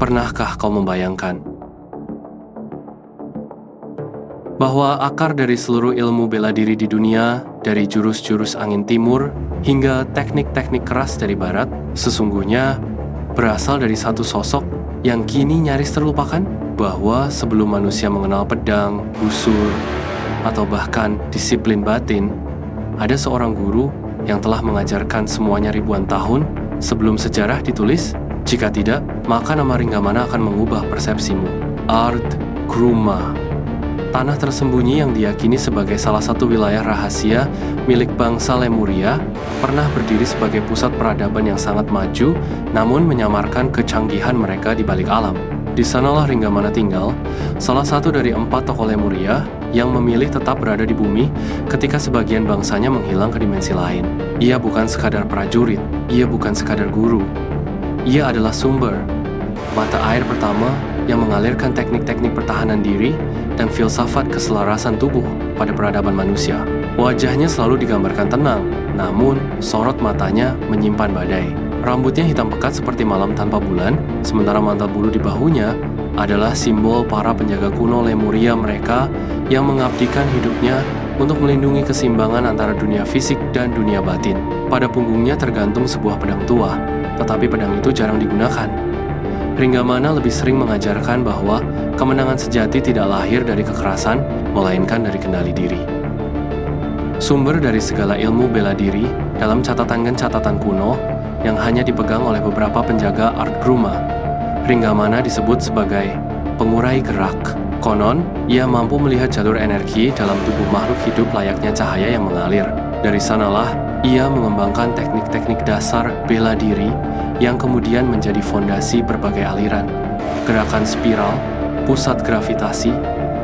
Pernahkah kau membayangkan bahwa akar dari seluruh ilmu bela diri di dunia, dari jurus-jurus angin timur hingga teknik-teknik keras dari barat, sesungguhnya berasal dari satu sosok yang kini nyaris terlupakan? Bahwa sebelum manusia mengenal pedang, busur, atau bahkan disiplin batin, ada seorang guru yang telah mengajarkan semuanya ribuan tahun sebelum sejarah ditulis? Jika tidak, maka nama Ringgamana akan mengubah persepsimu. Ard Gruma, tanah tersembunyi yang diyakini sebagai salah satu wilayah rahasia milik bangsa Lemuria, pernah berdiri sebagai pusat peradaban yang sangat maju, namun menyamarkan kecanggihan mereka di balik alam. Di sanalah Ringgamana tinggal, salah satu dari 4 tokoh Lemuria yang memilih tetap berada di bumi ketika sebagian bangsanya menghilang ke dimensi lain. Ia bukan sekadar prajurit, ia bukan sekadar guru. Ia adalah sumber, mata air pertama yang mengalirkan teknik-teknik pertahanan diri dan filsafat keselarasan tubuh pada peradaban manusia. Wajahnya selalu digambarkan tenang, namun sorot matanya menyimpan badai. Rambutnya hitam pekat seperti malam tanpa bulan, sementara mantel bulu di bahunya adalah simbol para penjaga kuno Lemuria mereka yang mengabdikan hidupnya untuk melindungi keseimbangan antara dunia fisik dan dunia batin. Pada punggungnya tergantung sebuah pedang tua, tetapi pedang itu jarang digunakan. Ringgamana lebih sering mengajarkan bahwa kemenangan sejati tidak lahir dari kekerasan, melainkan dari kendali diri. Sumber dari segala ilmu bela diri dalam catatan kuno yang hanya dipegang oleh beberapa penjaga Ard Gruma. Ringgamana disebut sebagai pengurai gerak. Konon, ia mampu melihat jalur energi dalam tubuh makhluk hidup layaknya cahaya yang mengalir. Dari sanalah, ia mengembangkan teknik-teknik dasar bela diri yang kemudian menjadi fondasi berbagai aliran, gerakan spiral, pusat gravitasi,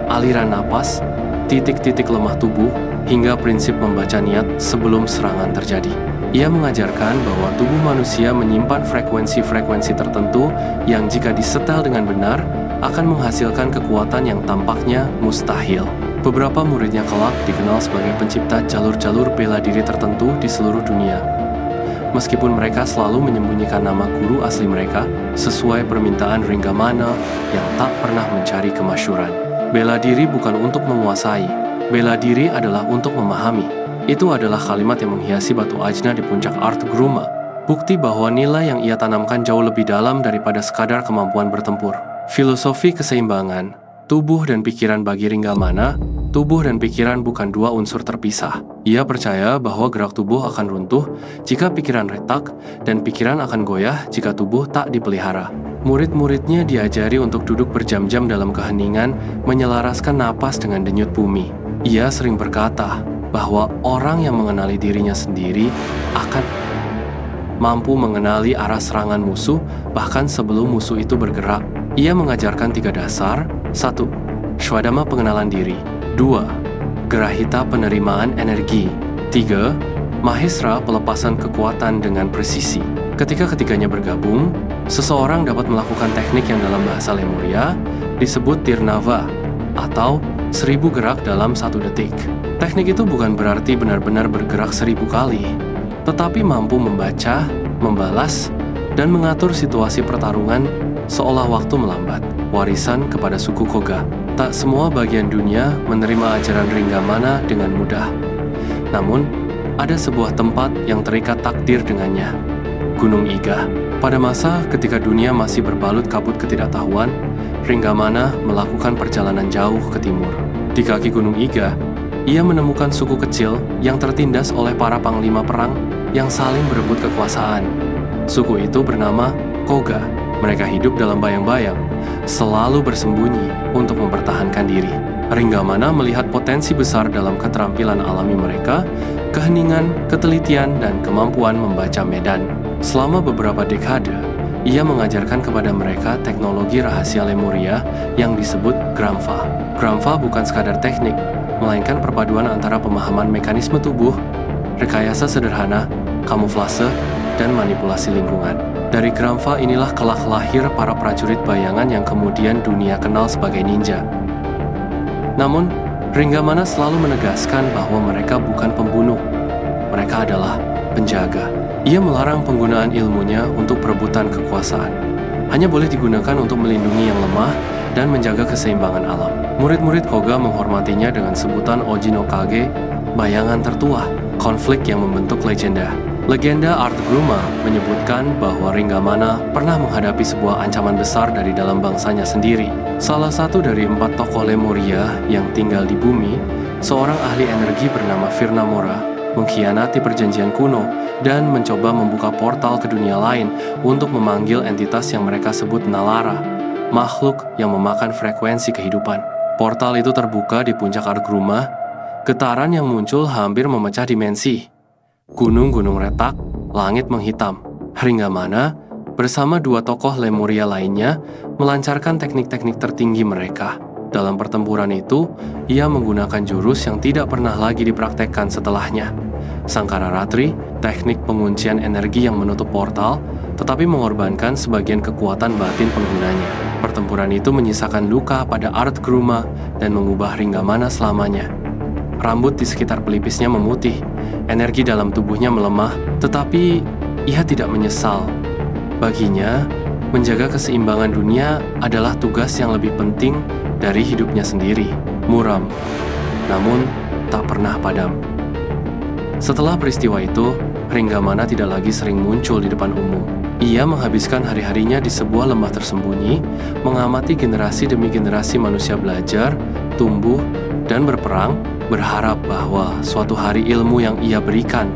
aliran napas, titik-titik lemah tubuh, hingga prinsip membaca niat sebelum serangan terjadi. Ia mengajarkan bahwa tubuh manusia menyimpan frekuensi-frekuensi tertentu yang jika disetel dengan benar akan menghasilkan kekuatan yang tampaknya mustahil. Beberapa muridnya kelak dikenal sebagai pencipta jalur-jalur bela diri tertentu di seluruh dunia. Meskipun mereka selalu menyembunyikan nama guru asli mereka sesuai permintaan Ringgamana yang tak pernah mencari kemasyhuran. Bela diri bukan untuk menguasai, bela diri adalah untuk memahami. Itu adalah kalimat yang menghiasi batu ajna di puncak Ard Gruma, bukti bahwa nilai yang ia tanamkan jauh lebih dalam daripada sekadar kemampuan bertempur. Filosofi keseimbangan, tubuh dan pikiran bagi Ringgamana, tubuh dan pikiran bukan dua unsur terpisah. Ia percaya bahwa gerak tubuh akan runtuh jika pikiran retak, dan pikiran akan goyah jika tubuh tak dipelihara. Murid-muridnya diajari untuk duduk berjam-jam dalam keheningan, menyelaraskan napas dengan denyut bumi. Ia sering berkata bahwa orang yang mengenali dirinya sendiri akan mampu mengenali arah serangan musuh bahkan sebelum musuh itu bergerak. Ia mengajarkan 3 dasar. 1. Swadama pengenalan diri. 2. Grahita penerimaan energi. 3. Mahesra pelepasan kekuatan dengan presisi. Ketika ketiganya bergabung, seseorang dapat melakukan teknik yang dalam bahasa Lemuria disebut Tirnava, atau 1000 gerak dalam 1 detik. Teknik itu bukan berarti benar-benar bergerak 1000 kali, tetapi mampu membaca, membalas, dan mengatur situasi pertarungan seolah waktu melambat. Warisan kepada suku Koga. Tak semua bagian dunia menerima ajaran Ringgamana dengan mudah. Namun, ada sebuah tempat yang terikat takdir dengannya, Gunung Iga. Pada masa ketika dunia masih berbalut kabut ketidaktahuan, Ringgamana melakukan perjalanan jauh ke timur. Di kaki Gunung Iga, ia menemukan suku kecil yang tertindas oleh para panglima perang yang saling berebut kekuasaan. Suku itu bernama Koga. Mereka hidup dalam bayang-bayang, selalu bersembunyi untuk mempertahankan diri. Ringgamana melihat potensi besar dalam keterampilan alami mereka, keheningan, ketelitian, dan kemampuan membaca medan. Selama beberapa dekade, ia mengajarkan kepada mereka teknologi rahasia Lemuria yang disebut Gramva. Gramva bukan sekadar teknik, melainkan perpaduan antara pemahaman mekanisme tubuh, rekayasa sederhana, kamuflase, dan manipulasi lingkungan. Dari Gramva inilah kelak lahir para prajurit bayangan yang kemudian dunia kenal sebagai ninja. Namun, Ringgamana selalu menegaskan bahwa mereka bukan pembunuh. Mereka adalah penjaga. Ia melarang penggunaan ilmunya untuk perebutan kekuasaan. hanya boleh digunakan untuk melindungi yang lemah dan menjaga keseimbangan alam. Murid-murid Koga menghormatinya dengan sebutan Oji no Kage, bayangan tertua, konflik yang membentuk legenda. Legenda Art Gruma menyebutkan bahwa Ringamana pernah menghadapi sebuah ancaman besar dari dalam bangsanya sendiri. Salah satu dari 4 tokoh Lemuria yang tinggal di bumi, seorang ahli energi bernama Firnamora, mengkhianati perjanjian kuno dan mencoba membuka portal ke dunia lain untuk memanggil entitas yang mereka sebut Nalara, makhluk yang memakan frekuensi kehidupan. Portal itu terbuka di puncak Art Gruma. Getaran yang muncul hampir memecah dimensi. Gunung-gunung retak, langit menghitam. Ringamana bersama 2 tokoh Lemuria lainnya melancarkan teknik-teknik tertinggi mereka. Dalam pertempuran itu, ia menggunakan jurus yang tidak pernah lagi dipraktekkan setelahnya. Sangkara Ratri, teknik penguncian energi yang menutup portal, tetapi mengorbankan sebagian kekuatan batin penggunanya. Pertempuran itu menyisakan luka pada Art Gruma dan mengubah Ringamana selamanya. Rambut di sekitar pelipisnya memutih, energi dalam tubuhnya melemah, tetapi ia tidak menyesal. Baginya, menjaga keseimbangan dunia adalah tugas yang lebih penting dari hidupnya sendiri. Muram, namun tak pernah padam. Setelah peristiwa itu, Ringamana tidak lagi sering muncul di depan umum. Ia menghabiskan hari-harinya di sebuah lembah tersembunyi, mengamati generasi demi generasi manusia belajar, tumbuh, dan berperang, berharap bahwa suatu hari ilmu yang ia berikan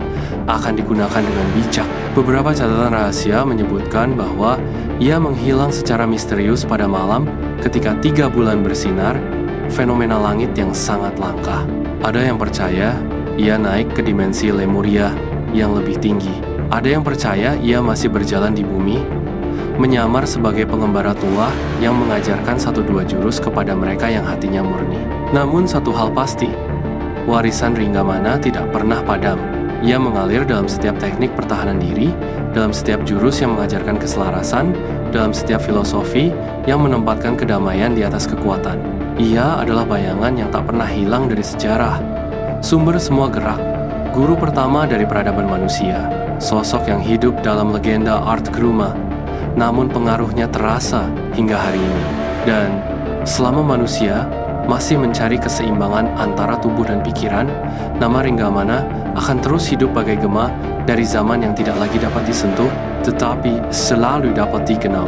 akan digunakan dengan bijak. Beberapa catatan rahasia menyebutkan bahwa ia menghilang secara misterius pada malam ketika 3 bulan bersinar, fenomena langit yang sangat langka. Ada yang percaya ia naik ke dimensi Lemuria yang lebih tinggi. Ada yang percaya ia masih berjalan di bumi, menyamar sebagai pengembara tua yang mengajarkan 1-2 jurus kepada mereka yang hatinya murni. Namun satu hal pasti, warisan Ringamana tidak pernah padam. Ia mengalir dalam setiap teknik pertahanan diri, dalam setiap jurus yang mengajarkan keselarasan, dalam setiap filosofi yang menempatkan kedamaian di atas kekuatan. Ia adalah bayangan yang tak pernah hilang dari sejarah, sumber semua gerak, guru pertama dari peradaban manusia, sosok yang hidup dalam legenda Art Gruma, namun pengaruhnya terasa hingga hari ini. Dan selama manusia masih mencari keseimbangan antara tubuh dan pikiran, nama Ringamana akan terus hidup bagai gema dari zaman yang tidak lagi dapat disentuh, tetapi selalu dapat dikenal.